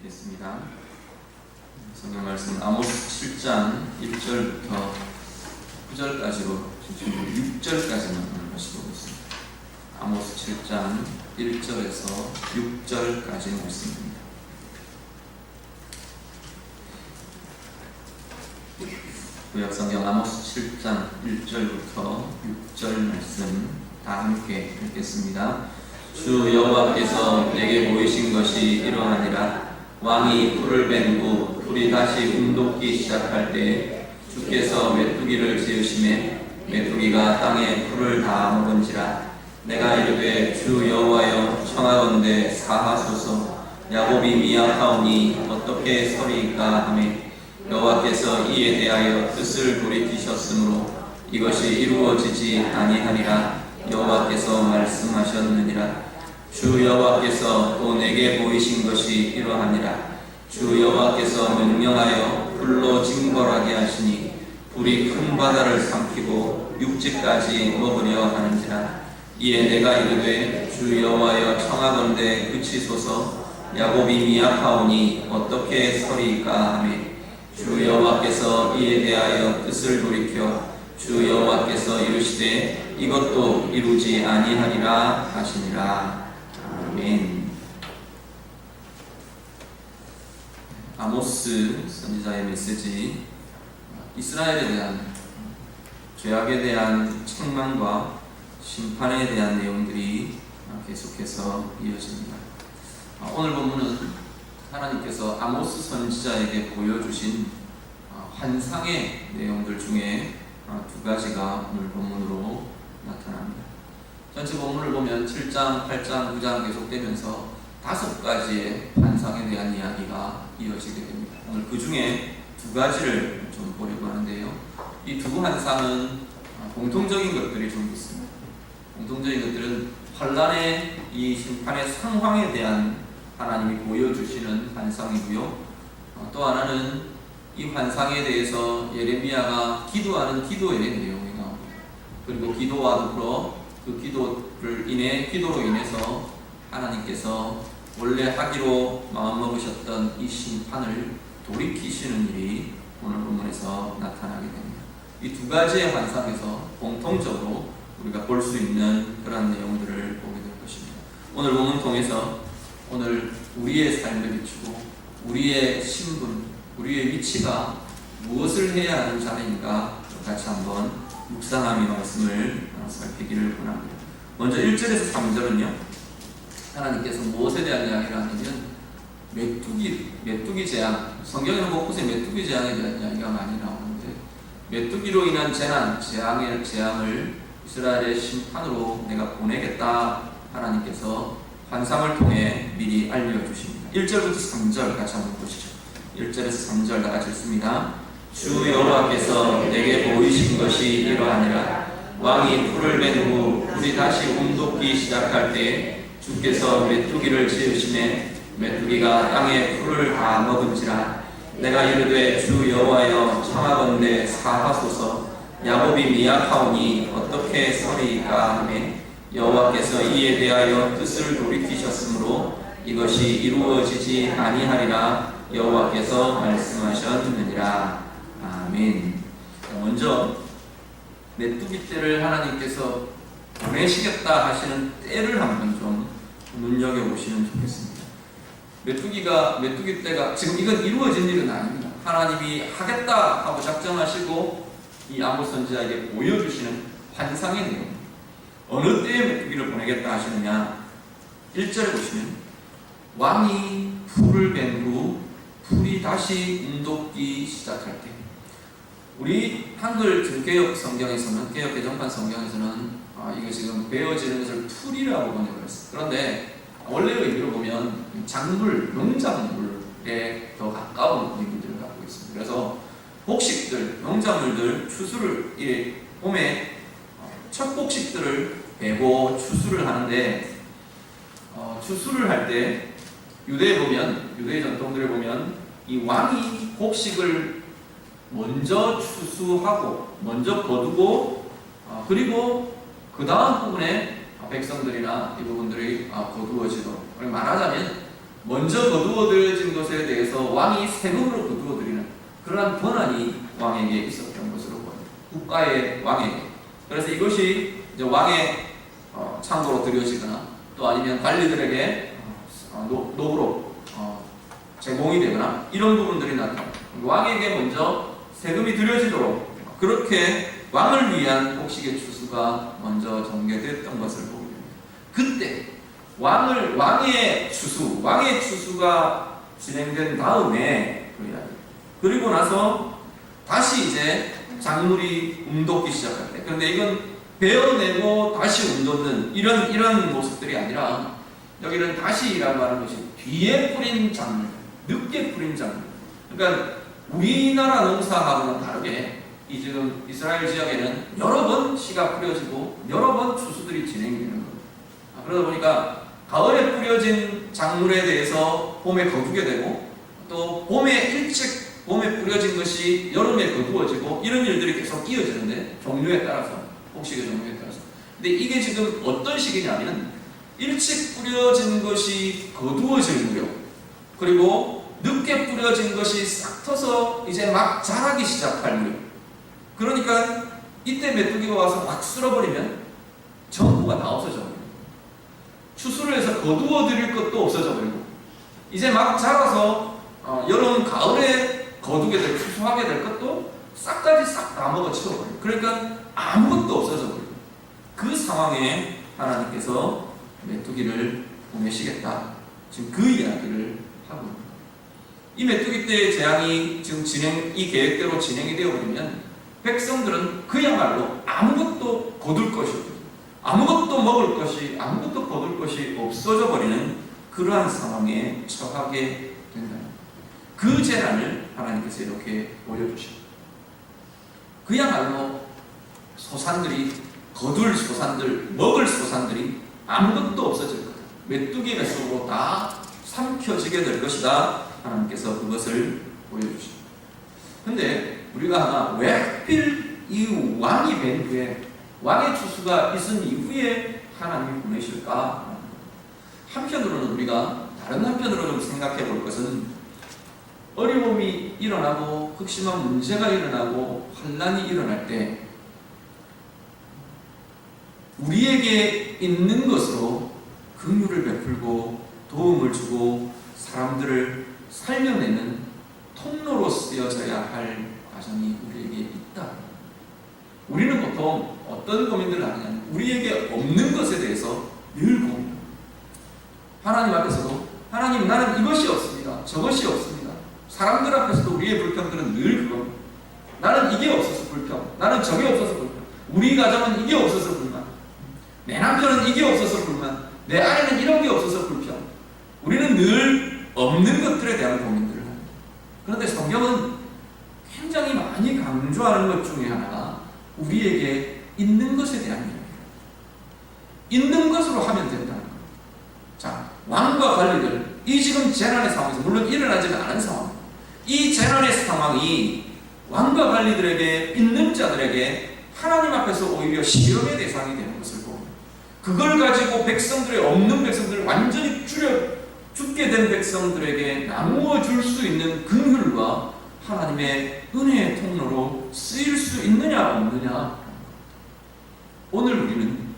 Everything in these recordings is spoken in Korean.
읽겠습니다. 성경 말씀 아모스 7장 1절부터 9절까지로 6절까지만 오늘 다시 보겠습니다. 아모스 7장 1절에서 6절까지 말씀입니다. 구약성경 아모스 7장 1절부터 6절 말씀 다 함께 읽겠습니다. 주 여호와께서 내게 보이신 것이 이러하니라. 왕이 풀을 벤 후 풀이 다시 움돋기 시작할 때 주께서 메뚜기를 지으심에 메뚜기가 땅에 풀을 다 먹은지라. 내가 이르되 주 여호와여 청하건대 사하소서. 야곱이 미약하오니 어떻게 서리이까 하며 여호와께서 이에 대하여 뜻을 돌이키셨으므로 이것이 이루어지지 아니하니라. 여호와께서 말씀하셨느니라. 주 여호와께서 또 내게 보이신 것이 이러하니라. 주 여호와께서 명령하여 불로 징벌하게 하시니 불이 큰 바다를 삼키고 육지까지 먹으려 하는지라. 이에 내가 이르되 주 여호와여 청하건대 그치소서. 야곱이 미약하오니 어떻게 서리이까 하며 주 여호와께서 이에 대하여 뜻을 돌이켜 주 여호와께서 이르시되 이것도 이루지 아니하리라 하시니라. 아멘. 아모스 선지자의 메시지, 이스라엘에 대한 죄악에 대한 책망과 심판에 대한 내용들이 계속해서 이어집니다. 오늘 본문은 하나님께서 아모스 선지자에게 보여주신 환상의 내용들 중에 두 가지가 오늘 본문으로 나타납니다. 전체 본문을 보면 7장, 8장, 9장 계속되면서 5가지의 환상에 대한 이야기가 이어지게 됩니다. 오늘 그 중에 두 가지를 좀 보려고 하는데요. 이 두 환상은 공통적인 것들이 좀 있습니다. 공통적인 것들은 환란의 이 심판의 상황에 대한 하나님이 보여주시는 환상이고요. 또 하나는 이 환상에 대해서 예레미야가 기도하는 기도의 내용이 나옵니다. 그리고 기도와 더불어 그 기도로 인해서 하나님께서 원래 하기로 마음먹으셨던 이 심판을 돌이키시는 일이 오늘 본문에서 나타나게 됩니다. 이 두 가지의 환상에서 공통적으로 우리가 볼 수 있는 그런 내용들을 보게 될 것입니다. 오늘 본문 통해서 오늘 우리의 삶을 비추고 우리의 신분, 우리의 위치가 무엇을 해야 하는 자리인가 같이 한번 묵상하며 말씀을 살피기를 원합니다. 먼저 1절에서 3절은요, 하나님께서 무엇에 대한 이야기를 하냐면 메뚜기 재앙, 성경에는 곳곳에 메뚜기 재앙에 대한 이야기가 많이 나오는데 메뚜기로 인한 재앙을 이스라엘의 심판으로 내가 보내겠다 하나님께서 환상을 통해 미리 알려주십니다. 1절부터 3절 같이 한번 보시죠. 1절에서 3절 다 같이 읽습니다. 주 여호와께서 내게 보이신 것이 이러하니라. 왕이 풀을 벤 후 풀이 다시 움돋기 시작할 때 주께서 메뚜기를 지으심에 메뚜기가 땅에 풀을 다 먹은지라. 내가 이르되 주 여호와여 청하건대 사하소서. 야곱이 미약하오니 어떻게 서리이까 하며 여호와께서 이에 대하여 뜻을 돌이키셨으므로 이것이 이루어지지 아니하리라. 여호와께서 말씀하셨느니라. 아멘. 먼저 메뚜기 떼를 하나님께서 보내시겠다 하시는 때를 한번 좀 눈여겨보시면 좋겠습니다. 메뚜기 떼가 지금 이건 이루어진 일은 아닙니다. 하나님이 하겠다 하고 작정하시고 이 아모스 선지자에게 보여주시는 환상의 내용. 어느 때에 메뚜기를 보내겠다 하시느냐. 1절에 보시면 왕이 풀을 벤 후 풀이 다시 움돋기 시작할 때, 우리 한글 개역 성경에서는, 개역 개정판 성경에서는 이게 지금 베어지는 것을 풀이라고 번역을 했어요. 그런데 원래의 의미로 보면 작물, 농작물에 더 가까운 의미들을 갖고 있습니다. 그래서 곡식들, 농작물들 추수를 봄에 첫 곡식들을 베고 추수를 하는데, 추수를 할 때 유대의 전통들을 보면 이 왕이 곡식을 먼저 추수하고 먼저 거두고 그리고 그 다음 부분에 백성들이나 이 부분들이 거두어지도록, 말하자면 먼저 거두어들여진 것에 대해서 왕이 세금으로 거두어들이는 그러한 권한이 왕에게 있었던 것으로 보입니다. 국가의 왕에게. 그래서 이것이 이제 왕의 창고로 들여지거나 또 아니면 관리들에게 노브로 제공이 되거나 이런 부분들이 나타납니다. 왕에게 먼저 세금이 들여지도록 그렇게 왕을 위한 곡식의 추수가 먼저 전개됐던 것을 보게 됩니다. 그때 왕의 추수가 진행된 다음에 그리고 나서 다시 이제 작물이 움돋기 시작할 때, 그런데 이건 베어내고 다시 움돋는 이런 모습들이 아니라 여기는 다시라고 하는 것이 뒤에 뿌린 작물, 늦게 뿌린 작물. 그러니까 우리나라 농사하고는 다르게 이 지금 이스라엘 지역에는 여러 번 씨가 뿌려지고 여러 번 추수들이 진행이 되는 겁니다. 그러다 보니까 가을에 뿌려진 작물에 대해서 봄에 거두게 되고 또 봄에 뿌려진 것이 여름에 거두어지고 이런 일들이 계속 이어지는데 종류에 따라서 곡식의 종류에 따라서. 근데 이게 지금 어떤 시기냐면 일찍 뿌려진 것이 거두어질 무렵 그리고 늦게 뿌려진 것이 싹 터서 이제 막 자라기 시작할 무렵. 그러니까 이때 메뚜기가 와서 확 쓸어버리면 전부가 다 없어져 버려요. 추수를 해서 거두어 드릴 것도 없어져 버리고 이제 막 자라서 여름 가을에 거두게 될 추수하게 될 것도 싹까지 싹 다 먹어치워 버려요. 그러니까 아무것도 없어져 버리고 그 상황에 하나님께서 메뚜기를 보내시겠다. 지금 그 이야기를 하고 있습니다. 이 메뚜기 때의 재앙이 지금 이 계획대로 진행이 되어버리면 백성들은 그야말로 아무것도 거둘 것이 없고 아무것도 먹을 것이 아무것도 거둘 것이 없어져 버리는 그러한 상황에 처하게 된다. 그 재난을 하나님께서 이렇게 보여주십니다. 그야말로 소산들이 거둘 소산들, 먹을 소산들이 아무것도 없어질 거다. 메뚜기 뱃속으로 다 삼켜지게 될 것이다. 하나님께서 그것을 보여주십니다. 근데 우리가 하나 왜 하필 이 왕이 된 후에 왕의 추수가 있은 이후에 하나님이 보내실까? 한편으로는 우리가 다른 한편으로 좀 생각해 볼 것은 어려움이 일어나고 극심한 문제가 일어나고 환난이 일어날 때 우리에게 있는 것으로 긍휼을 베풀고 도움을 주고 사람들을 살려내는 통로로 쓰여져야 할 과정이 우리에게 있다. 우리는 보통 어떤 고민들을 하느냐, 우리에게 없는 것에 대해서 늘 고민합니다. 하나님 앞에서도 하나님 나는 이것이 없습니다. 저것이 없습니다. 사람들 앞에서도 우리의 불평들은 늘 그겁니다. 나는 이게 없어서 불평, 나는 저게 없어서 불평, 우리 가정은 이게 없어서 불만, 내 남편은 이게 없어서 불만, 내 아내는 이런 게 없어서 불평. 우리는 늘 없는 것들에 대한 고민들을 합니다. 그런데 성경은 굉장히 많이 강조하는 것 중에 하나가 우리에게 있는 것에 대한 이야기예요. 있는 것으로 하면 된다는 거예요. 자, 왕과 관리들, 이 지금 재난의 상황에서 물론 일어나지는 않은 상황, 이 재난의 상황이 왕과 관리들에게 있는 자들에게 하나님 앞에서 오히려 시험의 대상이 되는 것을 보고 그걸 가지고 백성들의 없는 백성들을 완전히 죽게 된 백성들에게 나누어 줄 수 있는 긍휼과 하나님의 은혜의 통로로 쓰일 수 있느냐 없느냐. 오늘 우리는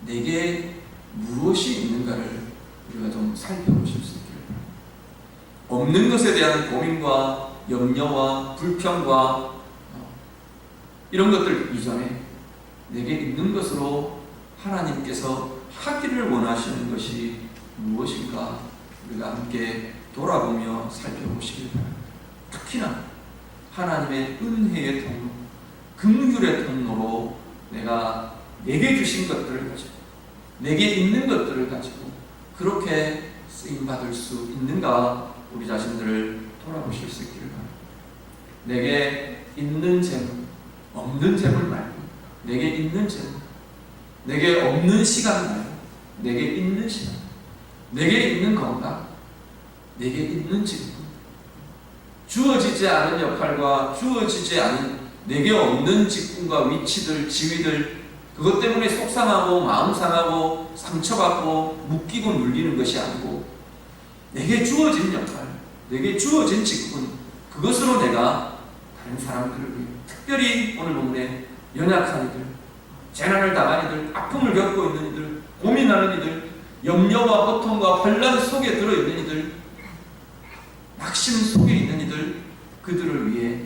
내게 무엇이 있는가를 우리가 좀 살펴보실 수 있기를 바랍니다. 없는 것에 대한 고민과 염려와 불평과 이런 것들 이전에 내게 있는 것으로 하나님께서 하기를 원하시는 것이 무엇인가 우리가 함께 돌아보며 살펴보시길 바랍니다. 특히나 하나님의 은혜의 통로, 긍휼의 통로로 내게 주신 것들을 가지고 내게 있는 것들을 가지고 그렇게 쓰임받을 수 있는가 우리 자신들을 돌아보실 수 있기를 바랍니다. 내게 있는 재물, 없는 재물 말고 내게 있는 재물, 내게 없는 시간 말고 내게 있는 시간, 내게 있는 건강, 내게 있는 직분, 주어지지 않은 역할과 주어지지 않은 내게 없는 직분과 위치들, 지위들, 그것 때문에 속상하고 마음 상하고 상처받고 묶이고 눌리는 것이 아니고 내게 주어진 역할, 내게 주어진 직분, 그것으로 내가 다른 사람들을 위해, 특별히 오늘 본문에 연약한 이들, 재난을 당한 이들, 아픔을 겪고 있는 이들, 고민하는 이들, 염려와 고통과 환난 속에 들어있는 이들, 낙심 속에 있는 이들, 그들을 위해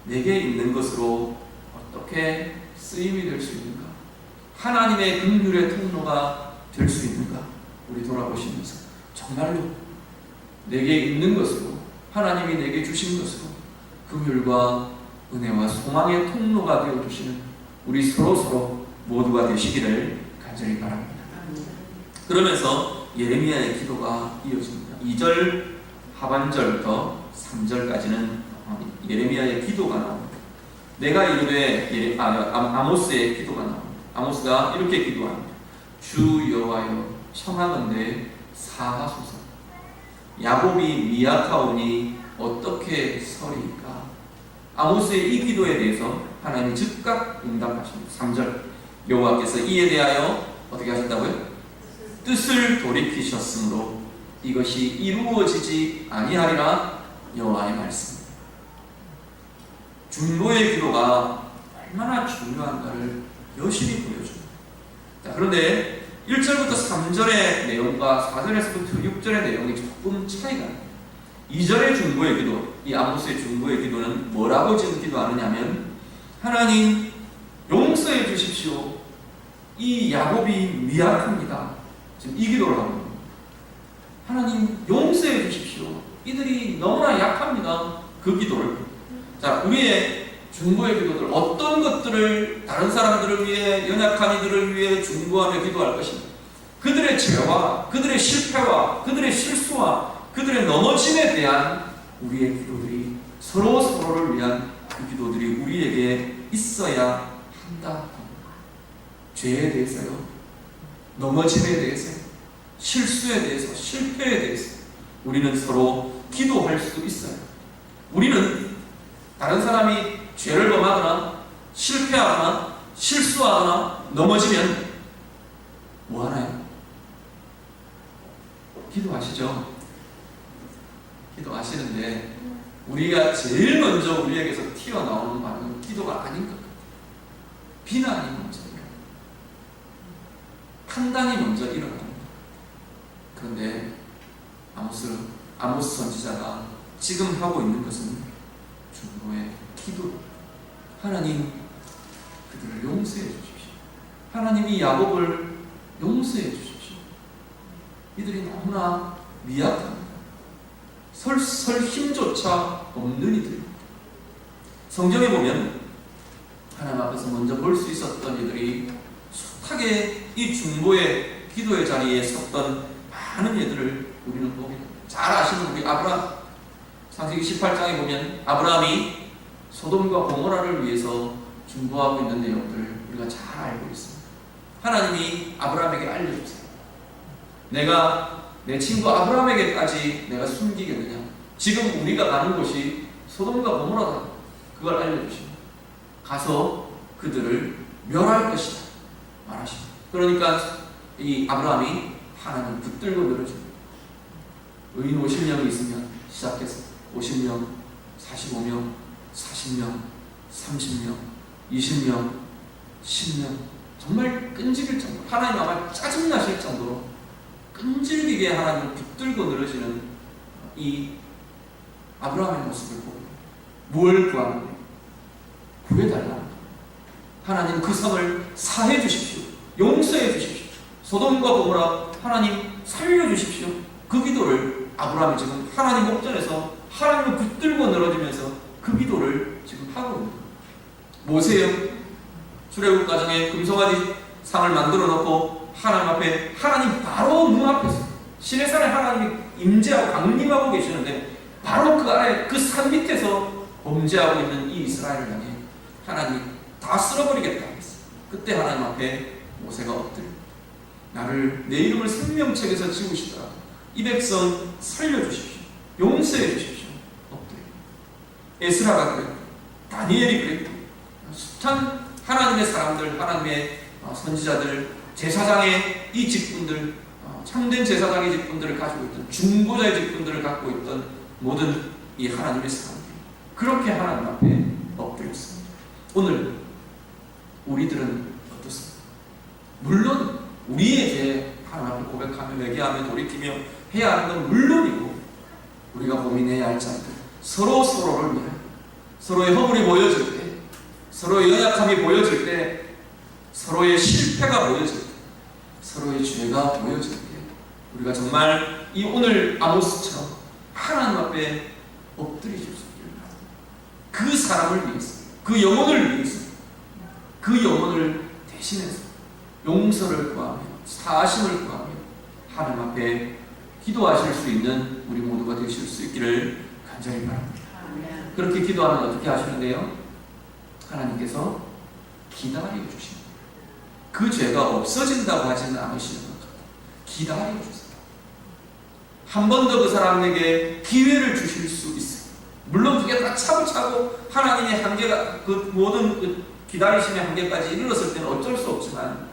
내게 있는 것으로 어떻게 쓰임이 될 수 있는가? 하나님의 긍휼의 통로가 될 수 있는가? 우리 돌아보시면서 정말로 내게 있는 것으로, 하나님이 내게 주신 것으로 긍휼과 은혜와 소망의 통로가 되어주시는 우리 서로 모두가 되시기를 간절히 바랍니다. 그러면서 예레미야의 기도가 이어집니다. 2절 하반절부터 3절까지는 예레미야의 기도가 나옵니다. 내가 이르되 아모스의 기도가 나옵니다. 아모스가 이렇게 기도합니다. 주 여호와여 청하건대 사하소서. 야곱이 미약하오니 어떻게 서리이까. 아모스의 이 기도에 대해서 하나님이 즉각 응답하십니다. 3절 여호와께서 이에 대하여 어떻게 하셨다고요? 뜻을 돌이키셨으므로 이것이 이루어지지 아니하리라. 여호와의 말씀. 중보의 기도가 얼마나 중요한가를 여실히 보여줍니다. 자, 그런데 1절부터 3절의 내용과 4절에서부터 6절의 내용이 조금 차이가 납니다. 2절의 중보의 기도, 이 아모스의 중보의 기도는 뭐라고 지금 기도하느냐면, 하나님 용서해 주십시오. 이 야곱이 미약합니다. 지금 이 기도를 하고 있습니다. 하나님 용서해 주십시오. 이들이 너무나 약합니다. 그 기도를. 자, 우리의 중보의 기도들, 어떤 것들을 다른 사람들을 위해, 연약한 이들을 위해 중보하며 기도할 것인가? 그들의 죄와 그들의 실패와 그들의 실수와 그들의 넘어짐에 대한 우리의 기도들이, 서로를 위한 그 기도들이 우리에게 있어야 한다. 죄에 대해서요, 넘어짐에 대해서, 실수에 대해서, 실패에 대해서 우리는 서로 기도할 수 있어요. 우리는 다른 사람이 죄를 범하거나 실패하거나 실수하거나 넘어지면 뭐 하나요? 기도하시죠? 기도하시는데 우리가 제일 먼저 우리에게서 튀어나오는 말은 기도가 아닌 것 같아요. 비난이 먼저 일어납니다. 판단이 먼저 일어납니다. 그런데 아모스 선지자가 지금 하고 있는 것은 중보의 기도. 하나님 그들을 용서해 주십시오. 하나님이 야곱을 용서해 주십시오. 이들이 너무나 미약합니다. 설 힘조차 없는 이들입니다. 성경에 보면 하나님 앞에서 먼저 볼 수 있었던 이들이 숱하게 이 중보의 기도의 자리에 섰던 많은 이들을 우리는 보게 됩니다. 잘 아시는 우리 아브라함, 창세기 18장에 보면 아브라함이 소돔과 고모라를 위해서 중보하고 있는 내용들을 우리가 잘 알고 있습니다. 하나님이 아브라함에게 알려주세요. 내가 내 친구 아브라함에게까지 내가 숨기겠느냐? 지금 우리가 가는 곳이 소돔과 고모라다. 그걸 알려주십니다. 가서 그들을 멸할 것이다 말하십니다. 그러니까 이 아브라함이 하나님 붙들고 늘어집니다. 의인 50명이 있으면 시작해서 50명, 45명, 40명, 30명, 20명, 10명, 정말 끈질길 정도로, 하나님 아마 짜증나실 정도로 끈질기게 하나님을 붙들고 늘어지는 이 아브라함의 모습을 보고 뭘 구하는 거예요? 구해달라는 거예요. 하나님 그 성을 사해 주십시오. 용서해 주십시오. 소돔과 고모라 하나님 살려주십시오. 그 기도를 아브라함이 지금 하나님 목전에서 하나님을 붙들고 늘어지면서 그 기도를 지금 하고 있는 거예요. 모세요. 출애굽 과정에 금송아지 상을 만들어 놓고 하나님 앞에, 하나님 바로 눈앞에서 시내산에 하나님이 임재하고 강림하고 계시는데 바로 그 아래 그 산 밑에서 범죄하고 있는 이 이스라엘을 향해 하나님이 다 쓸어버리겠다 했어요. 그때 하나님 앞에 모세가 엎드려 나를, 내 이름을 생명책에서 지우시더라도 이 백성 살려주십시오. 용서해 주십시오. 엎드려. 에스라가 그랬고 다니엘이 그랬고 숱한 하나님의 사람들, 하나님의 선지자들, 제사장의 이 직분들, 참된 제사장의 직분들을 가지고 있던 중보자의 직분들을 갖고 있던 모든 이 하나님의 사람들, 그렇게 하나님 앞에 엎드렸습니다. 오늘 우리들은 어떻습니까? 물론 우리의 죄 하나님 앞에 고백하며 회개하며 돌이키며 해야 하는 건 물론이고, 우리가 고민해야 할 자들, 서로를 위하여, 서로의 허물이 보여질 때, 서로의 연약함이 보여질 때, 서로의 실패가 보여질 때, 서로의 죄가 보여질 때, 우리가 정말 이 오늘 아모스처럼 하나님 앞에 엎드리실 수 있기를 바랍니다. 그 사람을 위해서, 그 영혼을 위해서, 그 영혼을 대신해서 용서를 구하며 사하심을 구하며 하나님 앞에 기도하실 수 있는 우리 모두가 되실 수 있기를 간절히 바랍니다. 그렇게 기도하면 어떻게 하시는데요? 하나님께서 기다려 주십니다. 그 죄가 없어진다고 하지는 않으시는 것 같아요. 기다려 주세요. 한 번 더 그 사람에게 기회를 주실 수 있어요. 물론 그게 다 차고차고 하나님의 한계가, 그 모든 그 기다리심의 한계까지 이르렀을 때는 어쩔 수 없지만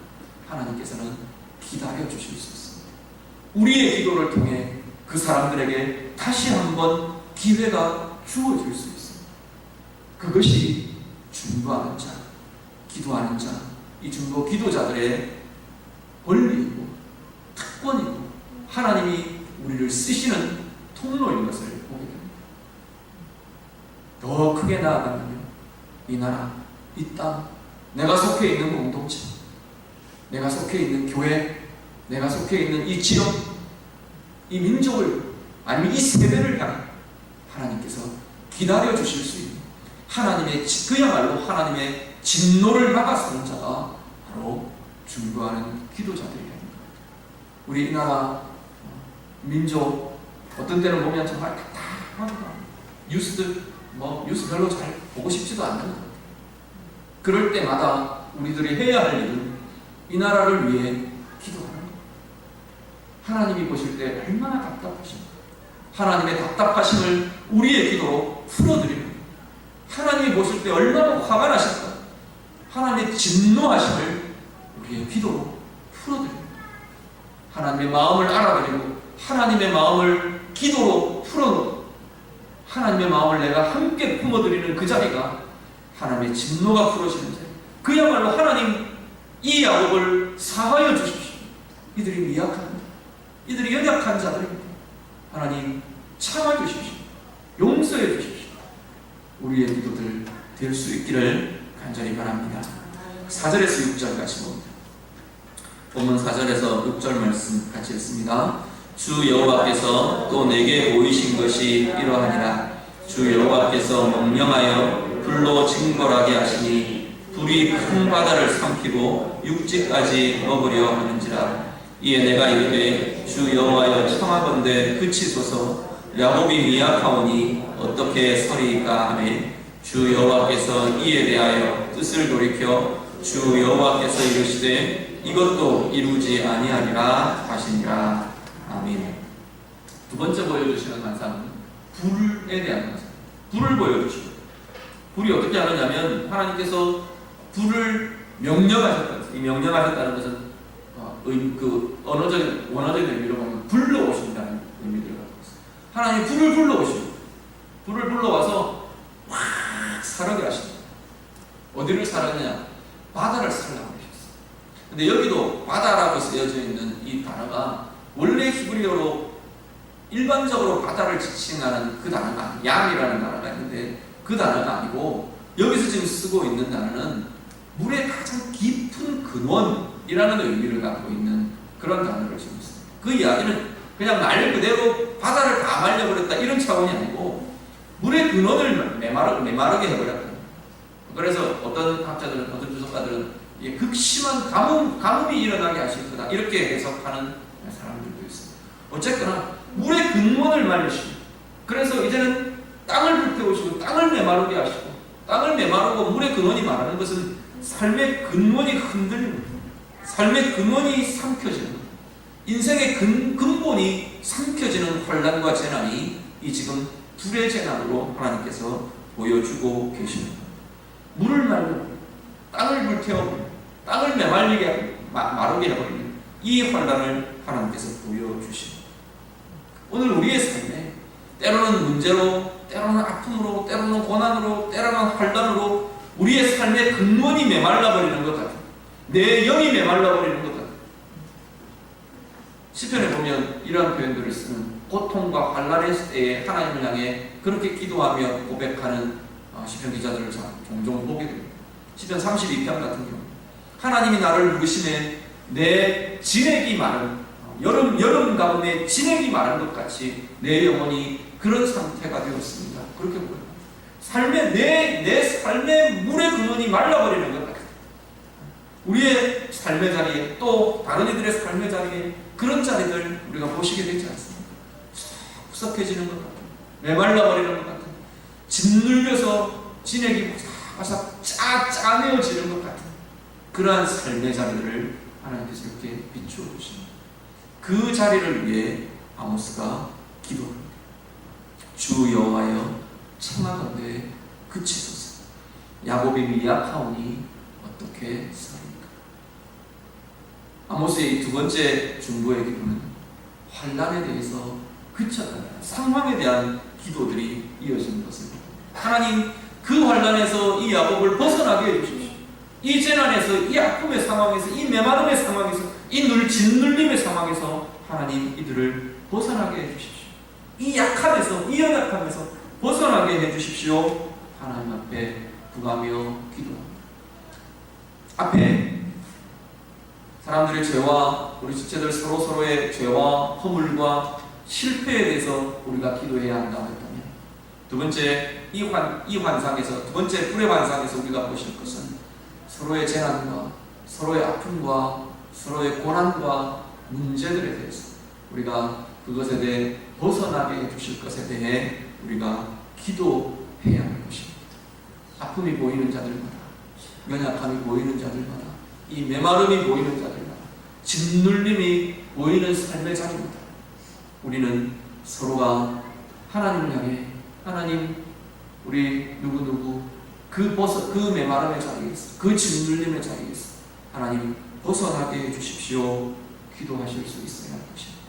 하나님께서는 기다려 주실 수 있습니다. 우리의 기도를 통해 그 사람들에게 다시 한번 기회가 주어질 수 있습니다. 그것이 중보하는 자, 기도하는 자, 이 중보 기도자들의 권리이고 특권이고 하나님이 우리를 쓰시는 통로인 것을 보게 됩니다. 더 크게 나아가면 이 나라, 이 땅, 내가 속해 있는 공동체, 내가 속해 있는 교회, 내가 속해 있는 이 지역, 이 민족을, 아니면 이 세대를 향해 하나님께서 기다려 주실 수 있는 하나님의, 그야말로 하나님의 진노를 막아서는 자가 바로 중보하는 기도자들이라는 겁니다. 우리 이 나라 민족 어떤 때는 보면 정말 답답합니다. 뉴스들 뉴스 별로 잘 보고 싶지도 않는 것 같아요. 그럴 때마다 우리들이 해야 할 일은 이 나라를 위해 기도하는 것. 하나님이 보실 때 얼마나 답답하십니까? 하나님의 답답하심을 우리의 기도로 풀어드리는, 하나님이 보실 때 얼마나 화가 나실까? 하나님의 진노하심을 우리의 기도로 풀어드립니다. 하나님의 마음을 알아드리고 하나님의 마음을 기도로 풀어놓고 하나님의 마음을 내가 함께 품어드리는 그 자리가 하나님의 진노가 풀어지는 자리. 그야말로 하나님 이 야곱을 사하여 주십시오. 이들이 미약합니다. 이들이 연약한 자들입니다. 하나님 참아주십시오. 용서해 주십시오. 우리의 기도들 될 수 있기를 간절히 바랍니다. 4절에서 6절 같이 봅니다. 본문 4절에서 6절 말씀 같이 읽습니다. 주 여호와께서 또 내게 보이신 것이 이러하니라. 주 여호와께서 명령하여 불로 징벌하게 하시니 불이 큰 바다를 삼키고 육지까지 먹으려 하는지라. 이에 내가 이르되 주 여호와여 청하건대 그치소서. 야곱이 미약하오니 어떻게 서리이까 하매 주 여호와께서 이에 대하여 뜻을 돌이켜 주 여호와께서 이르시되 이것도 이루지 아니하리라 하시니라. 아멘. 두 번째 보여주시는 환상은 불에 대한 환상. 불을 보여주시고, 불이 어떻게 하느냐면 하나님께서 불을 명령하셨다. 이 명령하셨다는 것은 원어적인 의미로 보면 불러오신다는 의미를 갖고 있어요. 하나님이 불을 불러오시고, 불을 불러와서 확 사르게 하십니다. 어디를 사르느냐? 바다를 사르라고 하셨어요. 근데 여기도 바다라고 쓰여져 있는 이 단어가 원래 히브리어로 일반적으로 바다를 지칭하는 그 단어가 얌이라는 단어가 있는데 그 단어가 아니고 여기서 지금 쓰고 있는 단어는 물의 가장 깊은 근원이라는 의미를 갖고 있는 그런 단어를 지금 씁니다. 그 이야기는 그냥 말 그대로 바다를 다 말려버렸다 이런 차원이 아니고 물의 근원을 메마르게 해버렸다. 그래서 어떤 학자들은, 어떤 주석가들은 극심한 가뭄이 일어나게 하실 거다 이렇게 해석하는 사람들도 있습니다. 어쨌거나 물의 근원을 말리시고, 그래서 이제는 땅을 불태우시고 땅을 메마르게 하시고, 땅을 메마르고 물의 근원이 말하는 것은 삶의 근원이 흔들리는 거예요. 삶의 근원이 삼켜지는 거예요. 인생의 근본이 삼켜지는 혼란과 재난이 이 지금 불의 재난으로 하나님께서 보여주고 계십니다. 물을 말고 땅을 불태우고 땅을 메말리게 마르게 해버리는 이 혼란을 하나님께서 보여주십니다. 오늘 우리의 삶에 때로는 문제로, 때로는 아픔으로, 때로는 고난으로, 때로는 환난으로 우리의 삶의 근원이 메말라버리는 것 같아요. 내 영이 메말라버리는 것 같아요. 시편에 보면 이러한 표현들을 쓰는 고통과 환난의 때에 하나님을 향해 그렇게 기도하며 고백하는 시편 기자들을 종종 보게 됩니다. 시편 32편 같은 경우 하나님이 나를 부르시네 내 진액이 마른 여름 가운데 진액이 마른 것 같이 내 영혼이 그런 상태가 되었습니다. 그렇게 보여요. 내 삶의 물의 근원이 말라버리는 것 같아요. 우리의 삶의 자리에 또 다른 이들의 삶의 자리에 그런 자리들 우리가 보시게 되지 않습니까? 푸석해지는 것 같아요. 메말라버리는 것 같아요. 짓눌려서 진액이 바삭바삭 짜내어지는 것 같아요. 그러한 삶의 자리들을 하나님께서 이렇게 비추어 주십니다. 그 자리를 위해 아모스가 기도합니다. 주 여호와여 청하건대 그치소서. 야곱이 미약하오니 어떻게 살리까. 아모스의 두 번째 중보의 기도는 환난에 대해서 그쳐가는 상황에 대한 기도들이 이어지는 것입니다. 하나님 그 환난에서 이 야곱을 벗어나게 해주십시오. 이 재난에서, 이 아픔의 상황에서, 이 메마름의 상황에서, 이 짓눌림의 상황에서 하나님 이들을 벗어나게 해주십시오. 이 약함에서, 이 연약함에서 벗어나게 해주십시오. 하나님 앞에 구하며 기도합니다. 앞에 사람들의 죄와 우리 지체들 서로서로의 죄와 허물과 실패에 대해서 우리가 기도해야 한다고 했다면, 두 번째 이 환상에서, 두 번째 불의 환상에서 우리가 보실 것은 서로의 재난과 서로의 아픔과 서로의 고난과 문제들에 대해서 우리가 그것에 대해 벗어나게 해주실 것에 대해 우리가 기도해야 할 것입니다. 아픔이 보이는 자들마다, 연약함이 보이는 자들마다, 이 메마름이 보이는 자들마다, 짓눌림이 보이는 삶의 자리마다 우리는 서로가 하나님을 향해 하나님 우리 누구누구 그 메마름의 자리에서, 그 짓눌림의 자리에서 하나님 벗어나게 해주십시오. 기도하실 수 있어야 할 것입니다.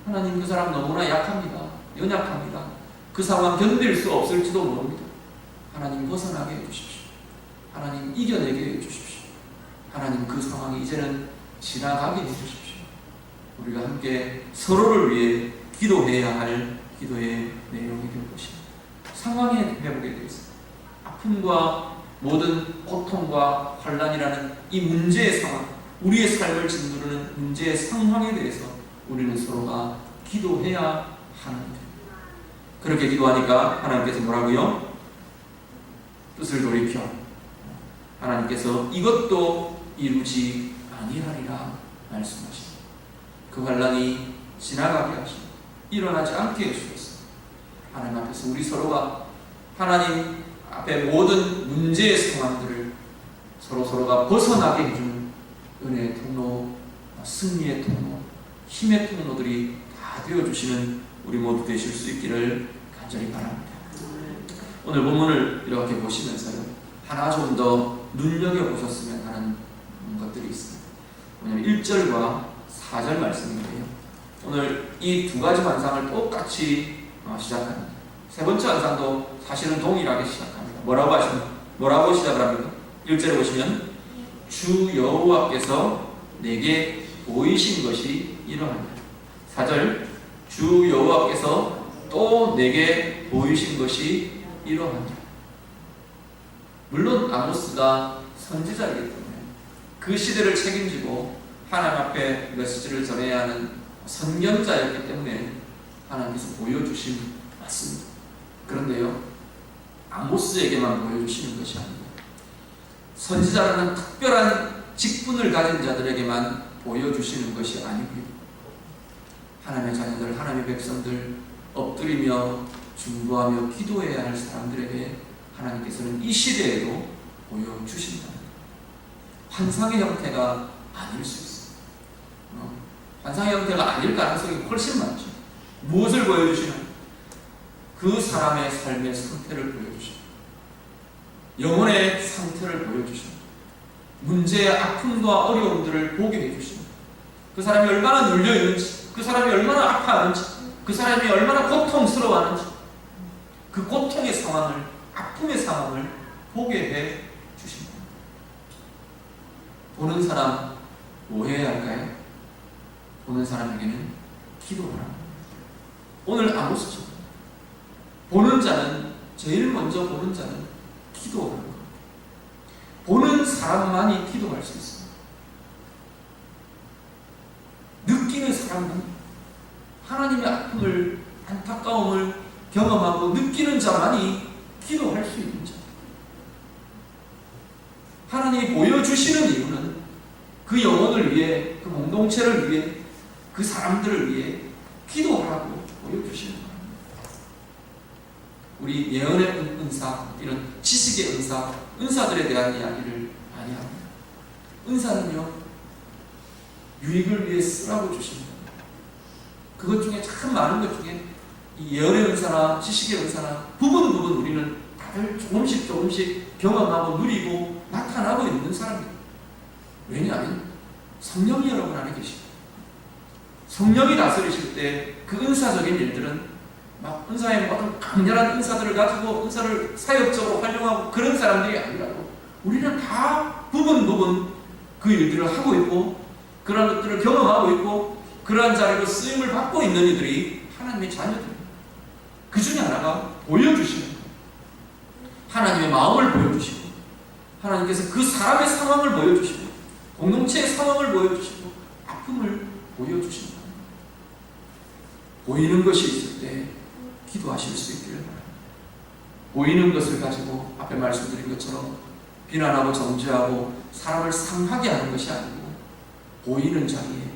하나님 그 사람 너무나 약합니다. 연약합니다. 그 상황 견딜 수 없을지도 모릅니다. 하나님 벗어나게 해주십시오. 하나님 이겨내게 해주십시오. 하나님 그 상황이 이제는 지나가게 해주십시오. 우리가 함께 서로를 위해 기도해야 할 기도의 내용이 될 것입니다. 상황의 회복에 대해서, 아픔과 모든 고통과 환난이라는 이 문제의 상황, 우리의 삶을 짓누르는 문제의 상황에 대해서 우리는 서로가 기도해야 하는 것. 그렇게 기도하니까 하나님께서 뭐라고요? 뜻을 돌이켜 하나님께서 이것도 이루지 아니하리라 말씀하십니다. 그 환난이 지나가게 하시고 일어나지 않게 해주셨습니다. 하나님 앞에서 우리 서로가 하나님 앞에 모든 문제의 상황들을 서로가 벗어나게 해주는 은혜의 통로, 승리의 통로, 힘의 통로들이 다 되어주시는 우리 모두 되실 수 있기를 간절히 바랍니다. 오늘 본문을 이렇게 보시면서요, 하나 좀 더 눈여겨보셨으면 하는 것들이 있습니다. 왜냐하면 1절과 4절 말씀인데요, 오늘 이 두 가지 환상을 똑같이 시작합니다. 세 번째 환상도 사실은 동일하게 시작합니다. 뭐라고 시작을 합니까? 1절에 보시면 주 여호와께서 내게 보이신 것이 이러하니라. 4절 주 여호와께서 또 내게 보이신 것이 이러하니라. 물론 아모스가 선지자이기 때문에 그 시대를 책임지고 하나님 앞에 메시지를 전해야 하는 선견자였기 때문에 하나님께서 보여주신 맞습니다. 그런데요, 아모스에게만 보여주시는 것이 아닙니다. 선지자라는 특별한 직분을 가진 자들에게만 보여주시는 것이 아니고요, 하나님의 자녀들, 하나님의 백성들, 엎드리며 중보하며 기도해야 할 사람들에게 하나님께서는 이 시대에도 보여주신다. 환상의 형태가 아닐 수 있습니다. 환상의 형태가 아닐 가능성이 훨씬 많죠. 무엇을 보여주시나? 그 사람의 삶의 상태를 보여주시고, 영혼의 상태를 보여주시고, 문제의 아픔과 어려움들을 보게 해주시고, 그 사람이 얼마나 눌려 있는지, 그 사람이 얼마나 아파하는지, 그 사람이 얼마나 고통스러워하는지, 그 고통의 상황을, 아픔의 상황을 보게 해 주십니다. 보는 사람 뭐 해야 할까요? 보는 사람에게는 기도하라. 오늘 아모스처럼 보는 자는, 제일 먼저 보는 자는 기도하는 것. 보는 사람만이 기도할 수 있습니다. 느끼는 사람만, 하나님의 아픔을, 안타까움을 경험하고 느끼는 자만이 기도할 수 있는 자. 하나님이 보여주시는 이유는 그 영혼을 위해, 그 공동체를 위해, 그 사람들을 위해 기도하라고 보여주시는 거예요. 우리 예언의 은사, 이런 지식의 은사, 은사들에 대한 이야기를 많이 합니다. 은사는요, 유익을 위해 쓰라고 주십니다. 그것 중에 참 많은 것 중에 이 예언의 은사나 지식의 은사나 부분 우리는 다들 조금씩 경험하고 누리고 나타나고 있는 사람입니다. 왜냐하면 성령이 여러분 안에 계십니다. 성령이 다스리실 때 그 은사적인 일들은 막 은사의 어떤 강렬한 은사들을 가지고 은사를 사역적으로 활용하고 그런 사람들이 아니라고, 우리는 다 부분 그 일들을 하고 있고 그런 것들을 경험하고 있고 그러한 자리로 쓰임을 받고 있는 이들이 하나님의 자녀들입니다. 그 중에 하나가 보여주시는 거예요. 하나님의 마음을 보여주시고, 하나님께서 그 사람의 상황을 보여주시고, 공동체의 상황을 보여주시고, 아픔을 보여주시는 거예요. 보이는 것이 있을 때 기도하실 수 있기를 바랍니다. 보이는 것을 가지고 앞에 말씀드린 것처럼 비난하고 정죄하고 사람을 상하게 하는 것이 아니고, 보이는 자리에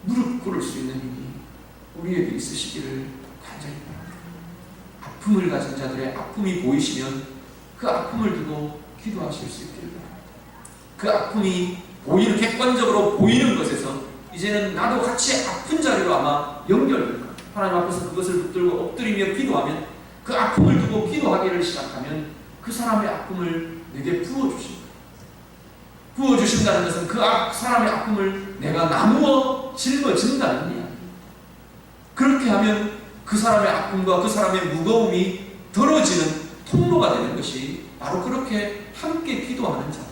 무릎 꿇을 수 있는 힘이 우리에게 있으시기를 간절히 바랍니다. 아픔을 가진 자들의 아픔이 보이시면 그 아픔을 두고 기도하실 수 있기를 바랍니다. 그 아픔이 보이는, 객관적으로 보이는 것에서 이제는 나도 같이 아픈 자리로 아마 연결될 거예요. 하나님 앞에서 그것을 붙들고 엎드리며 기도하면, 그 아픔을 두고 기도하기를 시작하면 그 사람의 아픔을 내게 부어주십니다. 부어주신다는 것은 그 사람의 아픔을 내가 나누어 짊어진다는 이야기. 그렇게 하면 그 사람의 아픔과 그 사람의 무거움이 덜어지는 통로가 되는 것이 바로 그렇게 함께 기도하는 자들이에요.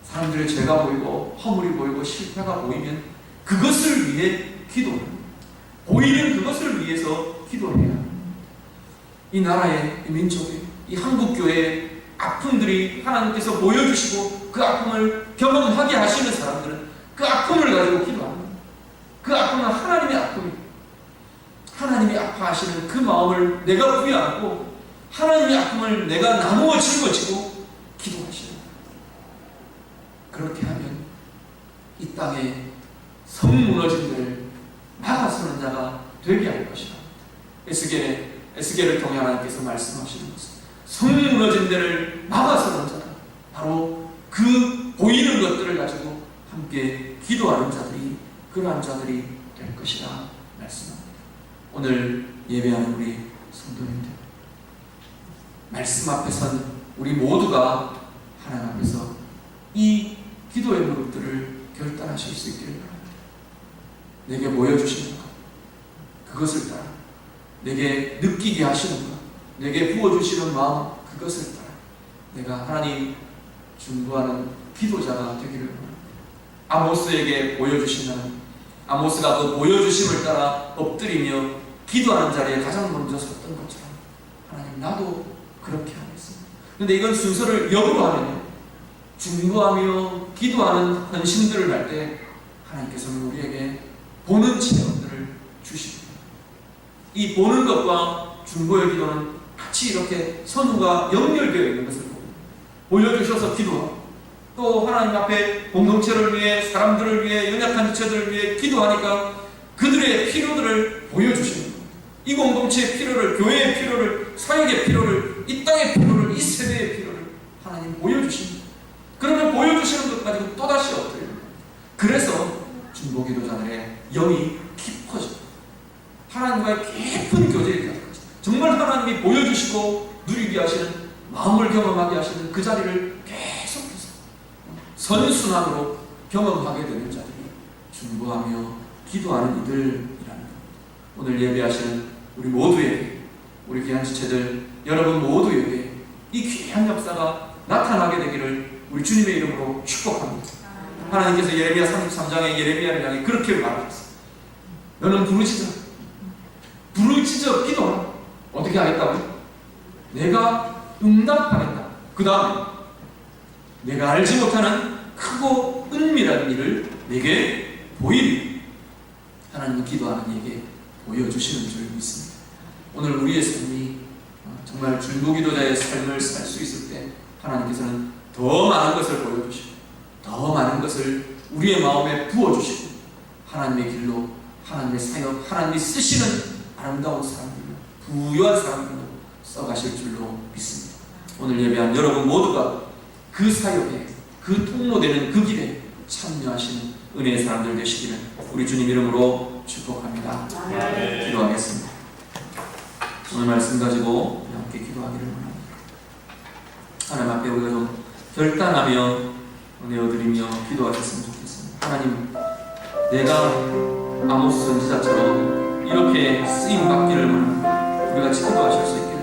사람들의 죄가 보이고 허물이 보이고 실패가 보이면 그것을 위해 기도합니다. 보이는 그것을 위해서 기도해야 합니다. 이 나라의, 이 민족의, 이 한국교회의 아픔들이 하나님께서 보여주시고 그 아픔을 경험하게 하시는 사람들은 그 아픔을 가지고 기도합니다. 그 아픔은 하나님의 아픔입니다. 하나님이 아파하시는 그 마음을 내가 부여하고 하나님의 아픔을 내가 나누어 짊어지고 기도하시는 거예요. 그렇게 하면 이 땅에 성 무너진 데를 막아서는 자가 되게 할 것이다. 에스겔을 통해 하나님께서 말씀하시는 것은 성 무너진 데를 막아서는 자다. 바로 그 보이는 것들을 가지고 함께 기도하는 자들이, 그러한 자들이 될 것이라 말씀합니다. 오늘 예배하는 우리 성도님들, 말씀 앞에 선 우리 모두가 하나님 앞에서 이 기도의 무릎들을 결단하실 수 있기를 바랍니다. 내게 보여주시는 것, 그것을 따라, 내게 느끼게 하시는 것, 내게 부어주시는 마음, 그것을 따라 내가 하나님 중보하는 기도자가 되기를 바랍니다. 아모스에게 보여주시는, 아모스가 그 보여주심을 따라 엎드리며 기도하는 자리에 가장 먼저 섰던 것처럼 하나님, 나도 그렇게 하겠습니다. 그런데 이건 순서를 역으로 하면요, 중보하며 기도하는 헌신들을 할 때 하나님께서는 우리에게 보는 체험들을 주십니다. 이 보는 것과 중보의 기도는 같이 이렇게 선후가 연결되어 있는 것을 보여주셔서 기도하고, 또 하나님 앞에 공동체를 위해, 사람들을 위해, 연약한 지체들을 위해 기도하니까 그들의 필요들을 보여주시는 거예요. 이 공동체의 필요를, 교회의 필요를, 사역의 필요를, 이 땅의 필요를, 이 세대의 필요를 하나님 보여주십니다. 그러면 보여주시는 것 가지고 또다시 엎드립니다. 그래서 중보기도자들의 영이 깊어집니다. 하나님과의 깊은 교제에 가는 거죠. 정말 하나님이 보여주시고 누리게 하시는, 마음을 경험하게 하시는 그 자리를 계속해서 선순환으로 경험하게 되는 자들이 중보하며 기도하는 이들이라는 것. 오늘 예배하시는 우리 모두에게, 우리 귀한 지체들 여러분 모두에게 이 귀한 역사가 나타나게 되기를 우리 주님의 이름으로 축복합니다. 하나님께서 예레미야 33장에 예레미야를 향해 그렇게 말하셨어요. 너는 부르짖어 기도하라. 어떻게 하겠다고요? 내가 응답하겠다. 그 다음에 내가 알지 못하는 크고 은밀한 일을 내게 보이리. 하나님은 기도하는 이에게 보여주시는 줄 믿습니다. 오늘 우리의 삶이 정말 중보기도자의 삶을 살 수 있을 때 하나님께서는 더 많은 것을 보여주시고 더 많은 것을 우리의 마음에 부어주시고 하나님의 길로, 하나님의 사역, 하나님이 쓰시는 아름다운 사람들로, 부유한 사람들로 써가실 줄로 믿습니다. 오늘 예배한 여러분 모두가 그 사역에, 그 통로되는 그 길에 참여하시는 은혜의 사람들 되시기를 우리 주님 이름으로 축복합니다. 기도하겠습니다. 오늘 말씀 가지고 함께 기도하기를 원합니다. 하나님 앞에 우리가 좀 결단하며 내어드리며 기도하셨으면 좋겠습니다. 하나님, 내가 아모스 선지자처럼 이렇게 쓰임받기를 원합니다. 우리 같이 기도하실 수 있기를.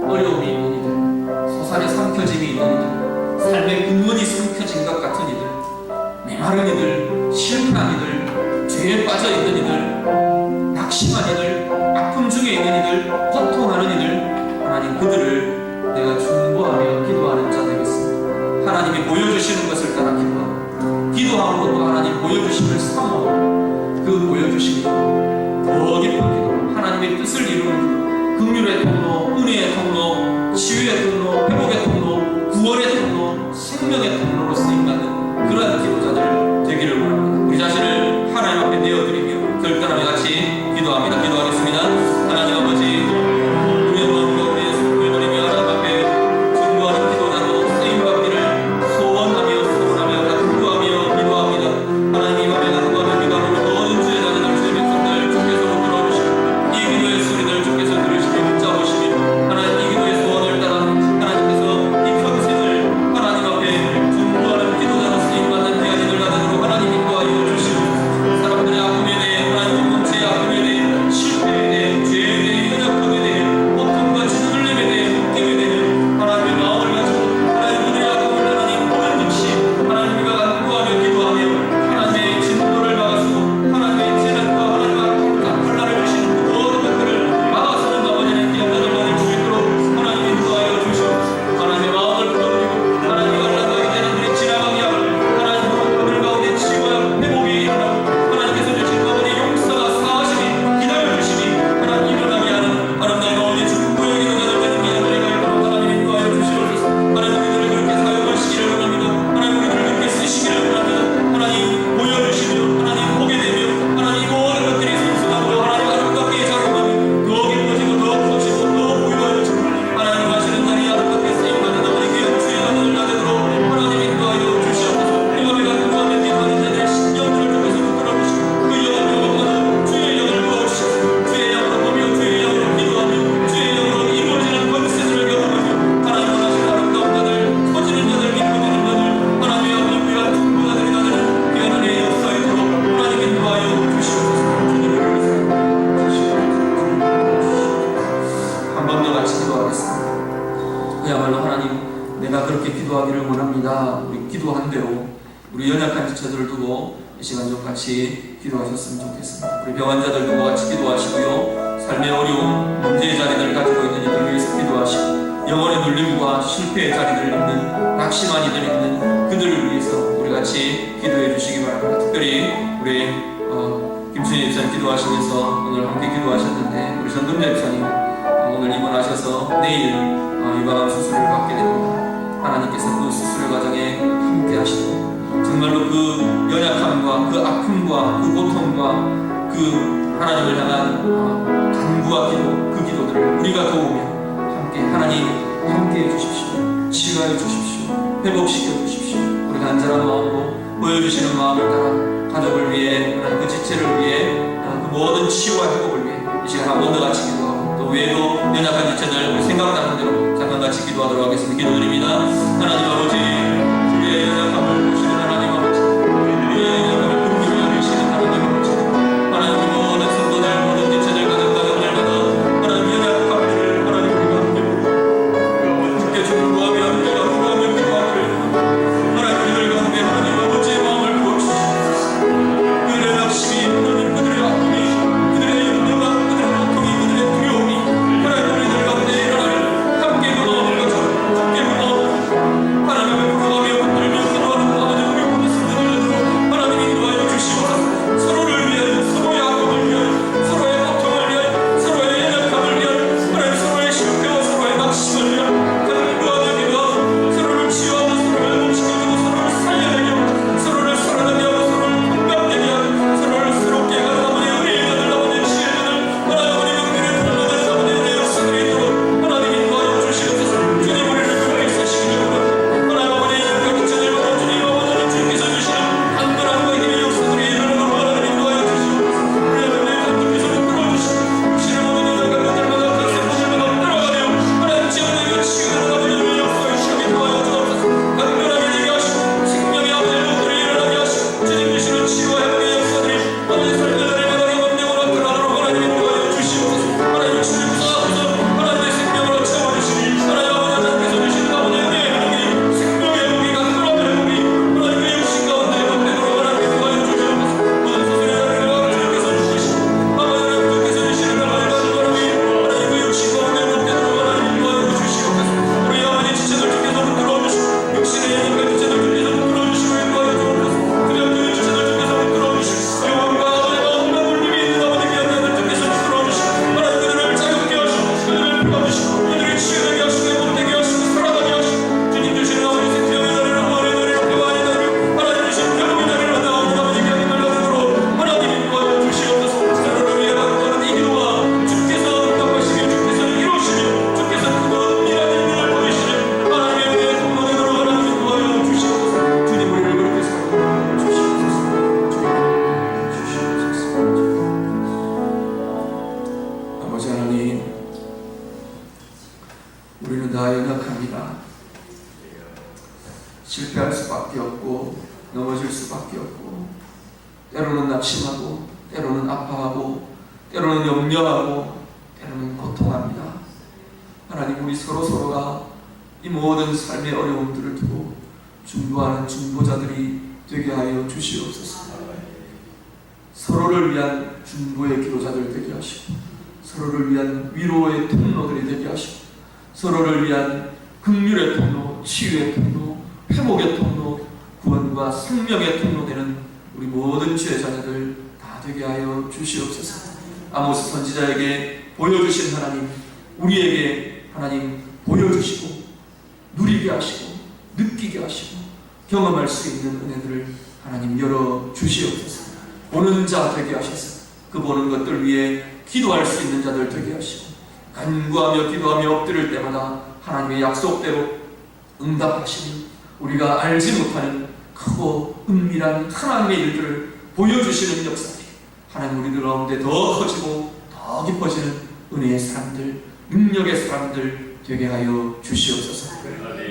어려움이 있는 이들, 소살에 삼켜짐이 있는 이들, 삶의 근원이 삼켜진 것 같은 이들, 메마른 이들, 실패한 이들, 죄에 빠져있는 이들, 낙심한 이들, 아픔 중에 있는 이들, 고통하는 이들, 하나님 그들을 내가 중보하며 기도하는 자 되겠습니다. 하나님이 보여주시는 것을 따라 기도함으로 또 하나님 보여주심을 사모하고 그 보여주심이 더 깊은 기도, 하나님의 뜻을 이루는 긍휼의 통로, 은혜의 통로, 치유의 통로, 회복의 통로, 구원의 통로, 생명의 통로로 쓰임받는 그러한 기도자들 되기를 원합니다. 우리 자신을 하나님 앞에 내어드리며 결단하며 같이 기도합니다. 기도하겠습니다. 하나님 아버지, 우리의 마음과 우리의 손을 드리며 하나님 앞에 중보하는 기도자로 쓰임받기를 소원하며 소원하며 간구하며 기도합니다. 하나님 이 밤에 간구하며 기도하는 모든 주의 자녀들, 주의 백성들 주께서 들어주시고 이 기도의 소리를 주께서 들으시며 붙잡으시며 하나님 이 기도의 소원을 따라 하나님께서 이 평생을 하나님 앞에 중보하는 기도자로 쓰임받는 귀한 이들 가정으로 하나님 인도하여 주시고 사람들의 아픔에 대해 하나님 공동체의 아픔에 대해 실패에 대해 죄에 대해 연약함에 대해 고통과 짓눌림에 대해 묶임에 대해 하나님의 마음을 가지고 하나님 우리의 아픔을 하나님 보는 즉시 하나님 우리가 간구하며 기도하며 하나님의 진노를 막아서고 하나님의 재난과 하나님의 아픔과 환난을 주시는 그 모든 것들을 막아서는 나머지는 귀한 자들만을 주 있도록 하나님 인도하여 주시옵소서. 하나님의 마음을 풀어드리고 하나님 연락하게 되는 우리 지나가게 하고 하나님 그들 가운데 치유와 회복이 일어나고 하나님께서 주신 아버지 용서가 사하심이 기다려주심이 하나님 일어나게 하는 아름다운 가운데 중보의 기도자들 되는 기자들에게 있도록 하나님 인도하여 주시옵소서. 하나님 우리들을 그렇게 사용하시기를 원합니다. 하나님 우리들을 그렇게 쓰시기를 원합니다. 하나님 보여주시며 하나님 보게 되며 하나님 모든 것들이 성숙하고 하나님 아름답게 작용하며 더 깊어지고 더 커지고 더 부유하여지고 하나님 하시는 날이 아름답게 쓰임받는 아버지 귀한 주의 자녀들 나되도록 하나님 인도하여 주시옵소서. 이 밤에 간구하며 기도하는 자들의 심령들을 통해서 붙들어주시고 그 영을 영업하는 주의 영을 부어주시옵소서. 주의 영으로 보며 주의 영으로 기도하며 주의 영으로 이루어지는 권세들을 경험하며 하나님 원하시는 아름다운 자들, 커지는 자들, 깊어지는 자들 하나님의 아버지 귀한 중보자들이 나되는 귀한 은혜의 역사이도록 하나님 인도하여 주시옵소서. 주님을 위해서 한 번 더 같이 기도하겠습니다. 그야말로 하나님, 내가 그렇게 기도하기를 원합니다. 우리 기도한 대로 우리 연약한 지체들을 두고 이 시간 좀 같이 기도하셨으면 좋겠습니다. 우리 병환자들 두고 같이 기도하시고요. 삶의 어려움, 문제의 자리들 가지고 있는 이들 위해서 기도하시고 영혼의 눌림과 실패의 자리들 있는 낙심한 이들 있는 그들을 위해서 우리 같이 기도해 주시기 바랍니다. 특별히 우리 김순희 집사님 기도하시면서 오늘 함께 기도하셨는데 우리 전금재 집사님 오늘 입원하셔서 내일 유방암 수술을 받게 됩니다. 하나님께서 그 수술 과정에 함께 하시고 정말로 그 연약함과 그 아픔과 그 고통과 그 하나님을 향한 간구와 기도, 그 기도들을 우리가 도우며 함께 하나님 함께 해주십시오. 치유하여 주십시오. 회복시켜 주십시오. 우리 간절한 마음으로 보여주시는 마음을 따라 가족을 위해 그 지체를 위해 그 모든 치유와 회복을 위해 이 시간 한 번 더 같이 기도하고 또 외에도 연약한 지체들 우리 생각나는 대로 잠깐 같이 기도하도록 하겠습니다. 기도드립니다. 하나님 아버지, 우리의 연약함을 보시는 하나님 아버지, 낙심하고 때로는 아파하고 때로는 염려하고 때로는 고통합니다. 하나님, 우리 서로가 이 모든 삶의 어려움들을 두고 중보하는 중보자들이 되게 하여 주시옵소서. 서로를 위한 중보의 기도자들 되게 하시고, 서로를 위한 위로의 통로들이 되게 하시고, 서로를 위한 긍휼의 통로, 치유의 통로, 회복의 통로, 구원과 생명의 통로 되는 우리 모든 주의 자녀들 다 되게 하여 주시옵소서. 아모스 선지자에게 보여주신 하나님, 우리에게 하나님 보여주시고 누리게 하시고 느끼게 하시고 경험할 수 있는 은혜들을 하나님 열어 주시옵소서. 보는 자 되게 하셔서 그 보는 것들 위해 기도할 수 있는 자들 되게 하시고, 간구하며 기도하며 엎드릴 때마다 하나님의 약속대로 응답하시니 우리가 알지 못하는 크고 은밀한 하나님의 일들을 보여주시는 역사들이 하나님 우리들 가운데 더 커지고 더 깊어지는 은혜의 사람들, 능력의 사람들 되게 하여 주시옵소서.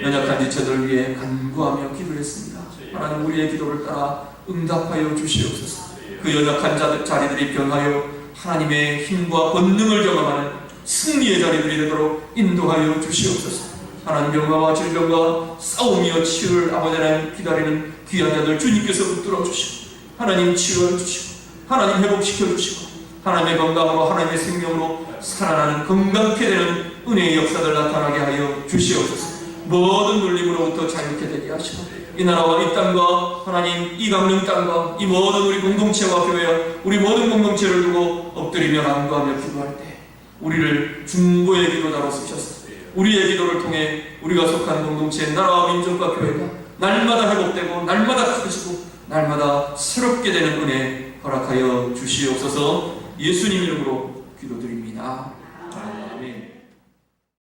연약한 지체들 위해 간구하며 기도했습니다. 하나님, 우리의 기도를 따라 응답하여 주시옵소서. 그 연약한 자리들이 변하여 하나님의 힘과 권능을 경험하는 승리의 자리들이 되도록 인도하여 주시옵소서. 하나님, 병마와 질병과 싸우며 치유를 아버지 하나님 기다리는 귀한 자들 주님께서 붙들어 주시고, 하나님 치유해 주시고, 하나님 회복시켜 주시고, 하나님의 건강으로 하나님의 생명으로 살아나는 건강케 되는 은혜의 역사들 나타나게 하여 주시옵소서. 모든 눌림으로부터 자유케 되게 하시고, 이 나라와 이 땅과 하나님 이 강릉 땅과 이 모든 우리 공동체와 교회와 우리 모든 공동체를 두고 엎드리며 간구하며 기도할 때 우리를 중보의 기도자로 쓰셔서 우리의 기도를 통해 우리가 속한 공동체의 나라와 민족과 교회가 날마다 회복되고 날마다 커지고 날마다 새롭게 되는 은혜 허락하여 주시옵소서. 예수님 이름으로 기도드립니다.